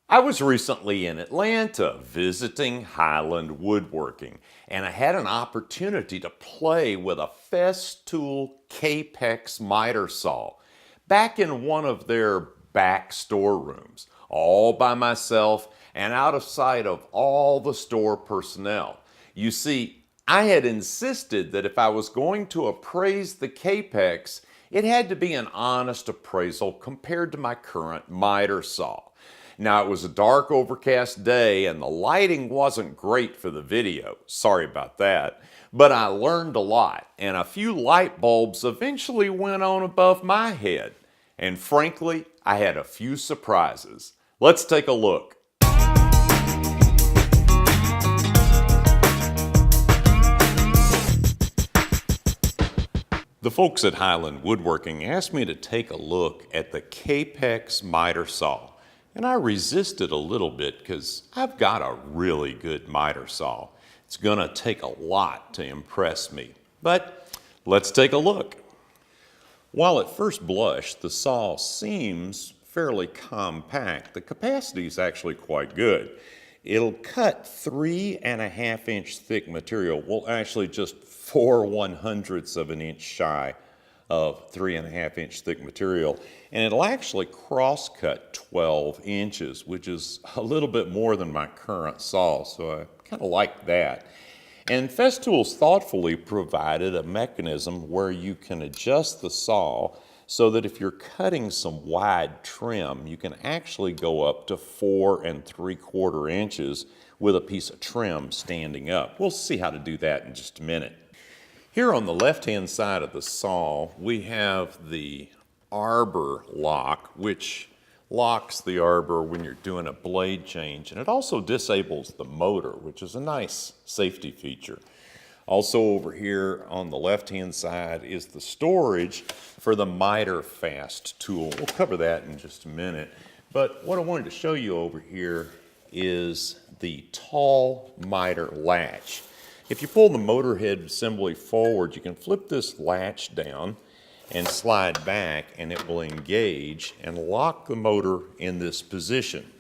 I was recently in Atlanta visiting Highland Woodworking, and I had an opportunity to play with a Festool Kapex miter saw back in one of their back storerooms, all by myself and out of sight of all the store personnel. You see, I had insisted that if I was going to appraise the Kapex, it had to be an honest appraisal compared to my current miter saw. Now, it was a dark, overcast day, and the lighting wasn't great for the video. Sorry about that. But I learned a lot, and a few light bulbs eventually went on above my head. And frankly, I had a few surprises. Let's take a look. The folks at Highland Woodworking asked me to take a look at the Kapex miter saw. And I resisted a little bit because I've got a really good miter saw. It's going to take a lot to impress me. But let's take a look. While at first blush the saw seems fairly compact, the capacity is actually quite good. It'll cut 3.5 inch thick material, well actually just 4/100ths of an inch shy of 3.5 inch thick material, and it'll actually cross cut 12 inches, which is a little bit more than my current saw, so I kind of like that. And Festool's thoughtfully provided a mechanism where you can adjust the saw so that if you're cutting some wide trim, you can actually go up to 4 3/4 inches with a piece of trim standing up. We'll see how to do that in just a minute. Here on the left-hand side of the saw, we have the arbor lock, which locks the arbor when you're doing a blade change, and it also disables the motor, which is a nice safety feature. Also over here on the left-hand side is the storage for the miter fast tool. We'll cover that in just a minute, but what I wanted to show you over here is the tall miter latch. If you pull the motor head assembly forward, you can flip this latch down and slide back, and it will engage and lock the motor in this position.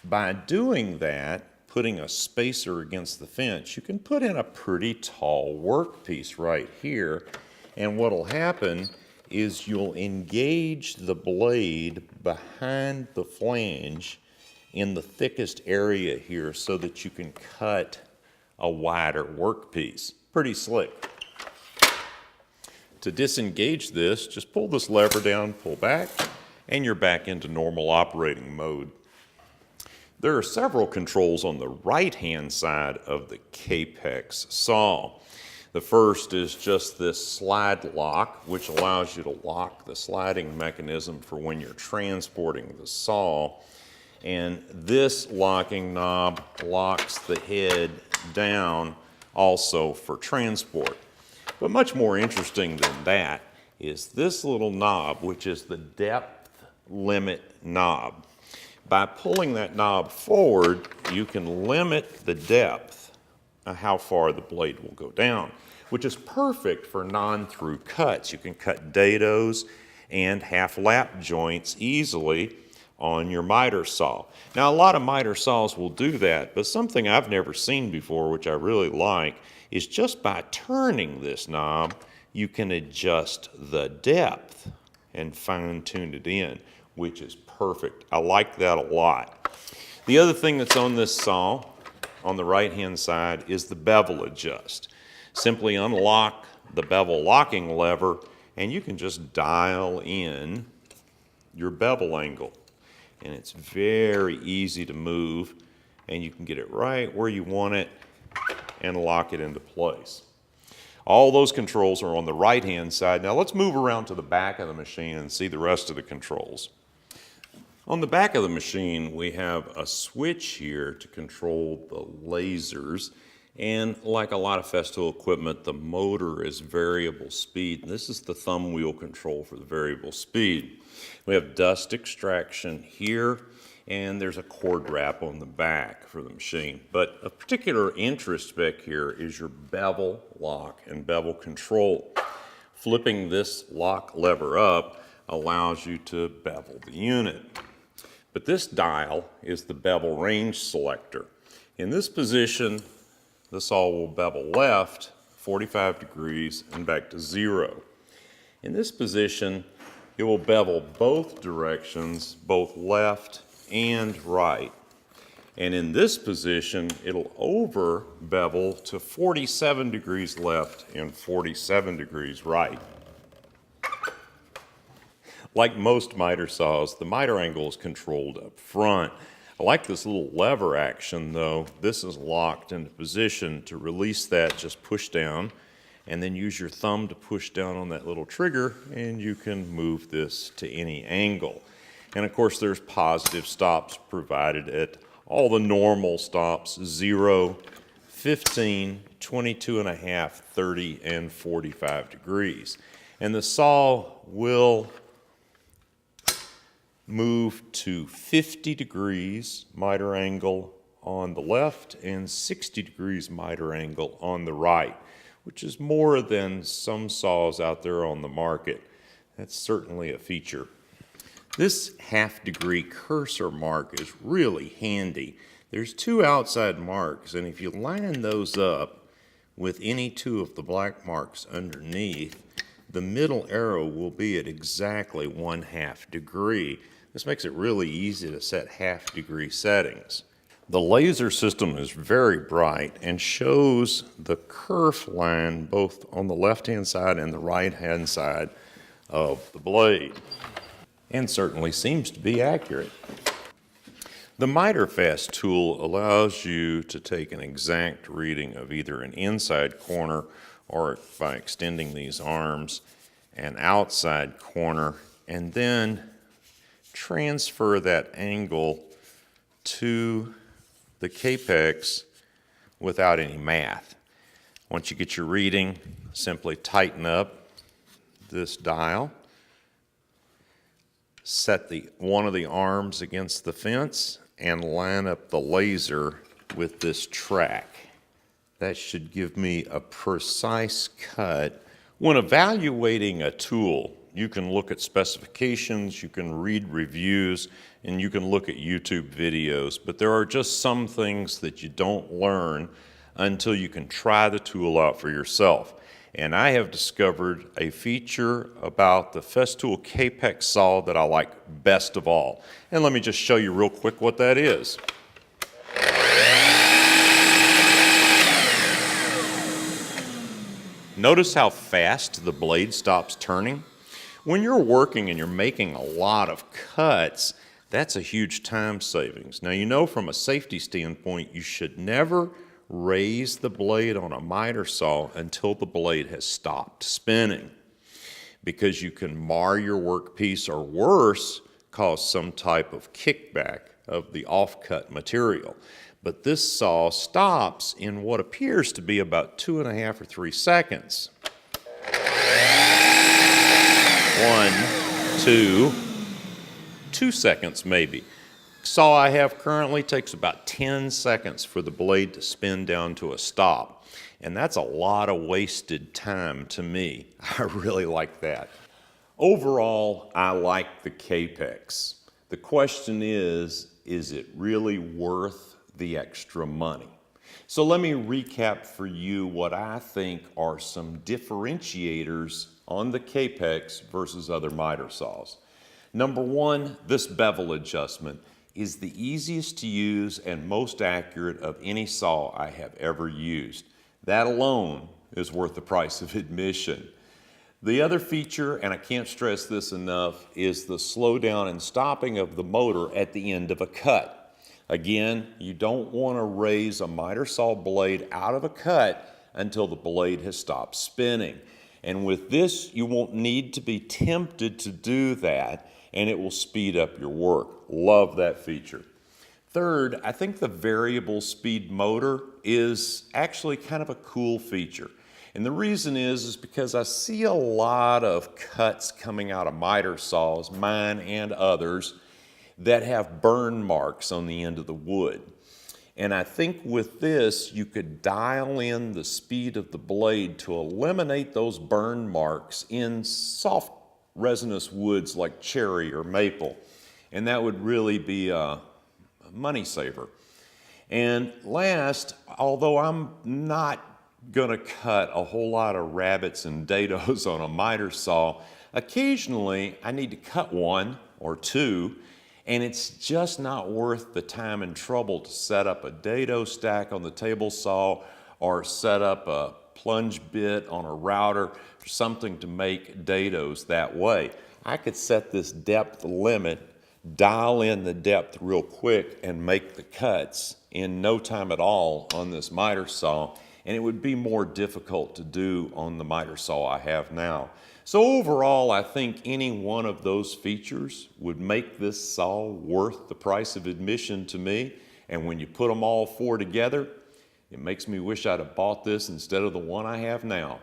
By doing that, putting a spacer against the fence, you can put in a pretty tall workpiece right here, and what will happen is you'll engage the blade behind the flange in the thickest area here so that you can cut a wider workpiece. Pretty slick. To disengage this, just pull this lever down, pull back, and you're back into normal operating mode. There are several controls on the right-hand side of the Kapex saw. The first is just this slide lock, which allows you to lock the sliding mechanism for when you're transporting the saw. And this locking knob locks the head down also for transport. But much more interesting than that is this little knob, which is the depth limit knob. By pulling that knob forward, you can limit the depth of how far the blade will go down, which is perfect for non-through cuts. You can cut dados and half lap joints easily on your miter saw. Now, a lot of miter saws will do that, but something I've never seen before, which I really like, is just by turning this knob, you can adjust the depth and fine-tune it in, which is perfect. I like that a lot. The other thing that's on this saw, on the right-hand side, is the bevel adjust. Simply unlock the bevel locking lever, and you can just dial in your bevel angle. And it's very easy to move, and you can get it right where you want it and lock it into place. All those controls are on the right-hand side. Now let's move around to the back of the machine and see the rest of the controls. On the back of the machine, we have a switch here to control the lasers. And like a lot of Festool equipment, the motor is variable speed. And this is the thumb wheel control for the variable speed. We have dust extraction here, and there's a cord wrap on the back for the machine. But of particular interest back here is your bevel lock and bevel control. Flipping this lock lever up allows you to bevel the unit. But this dial is the bevel range selector. In this position, the saw will bevel left 45 degrees and back to 0. In this position, it will bevel both directions, both left and right. And in this position, it'll over bevel to 47 degrees left and 47 degrees right. Like most miter saws, the miter angle is controlled up front. I like this little lever action though. This is locked into position. To release that, just push down and then use your thumb to push down on that little trigger and you can move this to any angle. And of course there's positive stops provided at all the normal stops, 0, 15, 22.5, 30, and 45 degrees. And the saw will move to 50 degrees miter angle on the left and 60 degrees miter angle on the right, which is more than some saws out there on the market. That's certainly a feature. This half-degree cursor mark is really handy. There's 2 outside marks, and if you line those up with any 2 of the black marks underneath, the middle arrow will be at exactly 1/2 degree. This makes it really easy to set half-degree settings. The laser system is very bright and shows the kerf line both on the left-hand side and the right-hand side of the blade, and certainly seems to be accurate. The miter fast tool allows you to take an exact reading of either an inside corner or, by extending these arms, an outside corner, and then transfer that angle to the Kapex without any math. Once you get your reading, simply tighten up this dial, set one of the arms against the fence, and line up the laser with this track. That should give me a precise cut. When evaluating a tool, you can look at specifications, you can read reviews, and you can look at YouTube videos, but there are just some things that you don't learn until you can try the tool out for yourself. And I have discovered a feature about the Festool Kapex saw that I like best of all. And let me just show you real quick what that is. Notice how fast the blade stops turning? When you're working and you're making a lot of cuts, that's a huge time savings. Now, you know, from a safety standpoint, you should never raise the blade on a miter saw until the blade has stopped spinning, because you can mar your workpiece or worse, cause some type of kickback of the offcut material. But this saw stops in what appears to be about 2.5 or 3 seconds. 1, 2 seconds maybe. Saw I have currently takes about 10 seconds for the blade to spin down to a stop. And that's a lot of wasted time to me. I really like that. Overall, I like the Kapex. The question is it really worth the extra money? So let me recap for you what I think are some differentiators on the Kapex versus other miter saws. Number one, this bevel adjustment is the easiest to use and most accurate of any saw I have ever used. That alone is worth the price of admission. The other feature, and I can't stress this enough, is the slowdown and stopping of the motor at the end of a cut. Again, you don't want to raise a miter saw blade out of a cut until the blade has stopped spinning. And with this, you won't need to be tempted to do that, and it will speed up your work. Love that feature. Third, I think the variable speed motor is actually kind of a cool feature. And the reason is because I see a lot of cuts coming out of miter saws, mine and others, that have burn marks on the end of the wood. And I think with this, you could dial in the speed of the blade to eliminate those burn marks in soft resinous woods like cherry or maple. and that would really be a money saver. And last, although I'm not gonna cut a whole lot of rabbets and dados on a miter saw, occasionally I need to cut one or two, and it's just not worth the time and trouble to set up a dado stack on the table saw or set up a plunge bit on a router or something to make dados that way. I could set this depth limit, dial in the depth real quick, and make the cuts in no time at all on this miter saw, and it would be more difficult to do on the miter saw I have now. So overall, I think any one of those features would make this saw worth the price of admission to me, and when you put them all four together, it makes me wish I'd have bought this instead of the one I have now.